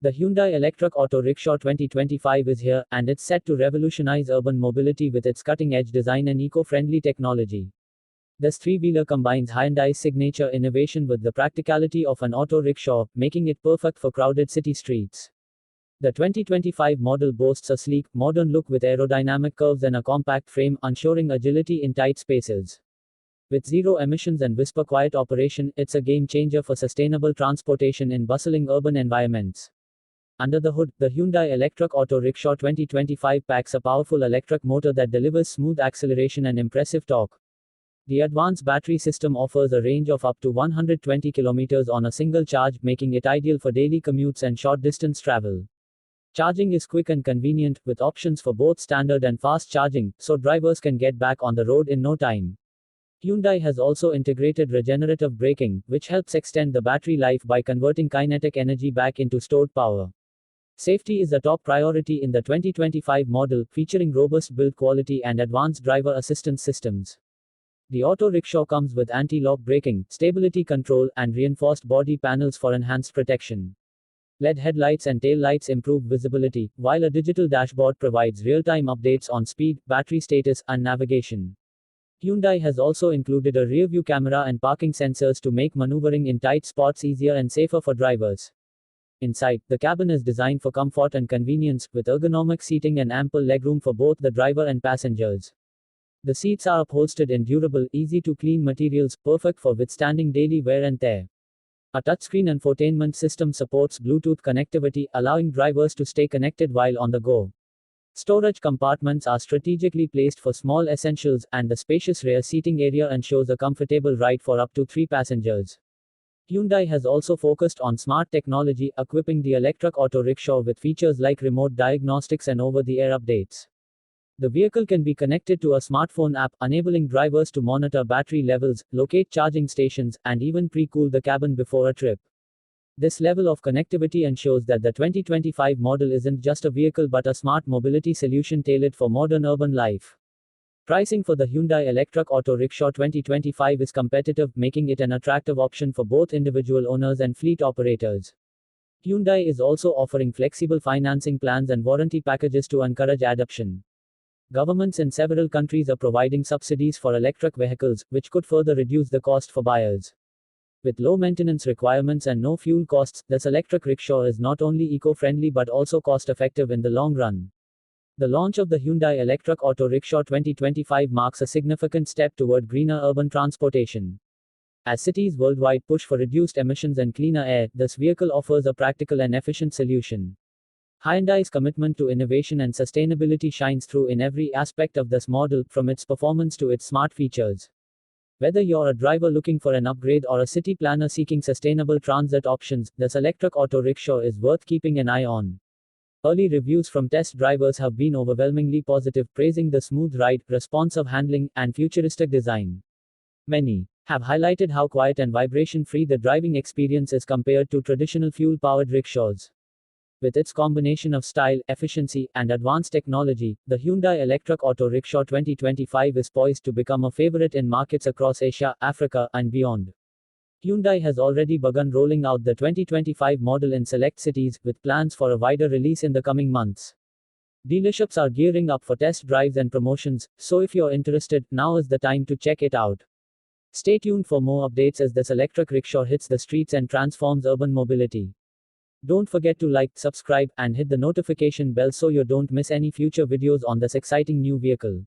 The Hyundai Electric Auto Rickshaw 2025 is here, and it's set to revolutionize urban mobility with its cutting-edge design and eco-friendly technology. This three-wheeler combines Hyundai's signature innovation with the practicality of an auto rickshaw, making it perfect for crowded city streets. The 2025 model boasts a sleek, modern look with aerodynamic curves and a compact frame, ensuring agility in tight spaces. With zero emissions and whisper-quiet operation, it's a game-changer for sustainable transportation in bustling urban environments. Under the hood, the Hyundai Electric Auto Rickshaw 2025 packs a powerful electric motor that delivers smooth acceleration and impressive torque. The advanced battery system offers a range of up to 120 kilometers on a single charge, making it ideal for daily commutes and short-distance travel. Charging is quick and convenient, with options for both standard and fast charging, so drivers can get back on the road in no time. Hyundai has also integrated regenerative braking, which helps extend the battery life by converting kinetic energy back into stored power. Safety is a top priority in the 2025 model, featuring robust build quality and advanced driver assistance systems. The auto rickshaw comes with anti-lock braking, stability control, and reinforced body panels for enhanced protection. LED headlights and tail lights improve visibility, while a digital dashboard provides real-time updates on speed, battery status, and navigation. Hyundai has also included a rear-view camera and parking sensors to make maneuvering in tight spots easier and safer for drivers. Inside, the cabin is designed for comfort and convenience, with ergonomic seating and ample legroom for both the driver and passengers. The seats are upholstered in durable, easy-to-clean materials, perfect for withstanding daily wear and tear. A touchscreen infotainment system supports Bluetooth connectivity, allowing drivers to stay connected while on the go. Storage compartments are strategically placed for small essentials, and the spacious rear seating area ensures a comfortable ride for up to 3 passengers. Hyundai has also focused on smart technology, equipping the electric auto rickshaw with features like remote diagnostics and over-the-air updates. The vehicle can be connected to a smartphone app, enabling drivers to monitor battery levels, locate charging stations, and even pre-cool the cabin before a trip. This level of connectivity ensures that the 2025 model isn't just a vehicle but a smart mobility solution tailored for modern urban life. Pricing for the Hyundai Electric Auto Rickshaw 2025 is competitive, making it an attractive option for both individual owners and fleet operators. Hyundai is also offering flexible financing plans and warranty packages to encourage adoption. Governments in several countries are providing subsidies for electric vehicles, which could further reduce the cost for buyers. With low maintenance requirements and no fuel costs, this electric rickshaw is not only eco-friendly but also cost-effective in the long run. The launch of the Hyundai Electric Auto Rickshaw 2025 marks a significant step toward greener urban transportation. As cities worldwide push for reduced emissions and cleaner air, this vehicle offers a practical and efficient solution. Hyundai's commitment to innovation and sustainability shines through in every aspect of this model, from its performance to its smart features. Whether you're a driver looking for an upgrade or a city planner seeking sustainable transit options, this electric auto rickshaw is worth keeping an eye on. Early reviews from test drivers have been overwhelmingly positive, praising the smooth ride, responsive handling, and futuristic design. Many have highlighted how quiet and vibration-free the driving experience is compared to traditional fuel-powered rickshaws. With its combination of style, efficiency, and advanced technology, the Hyundai Electric Auto Rickshaw 2025 is poised to become a favorite in markets across Asia, Africa, and beyond. Hyundai has already begun rolling out the 2025 model in select cities, with plans for a wider release in the coming months. Dealerships are gearing up for test drives and promotions, so if you're interested, now is the time to check it out. Stay tuned for more updates as this electric rickshaw hits the streets and transforms urban mobility. Don't forget to like, subscribe, and hit the notification bell so you don't miss any future videos on this exciting new vehicle.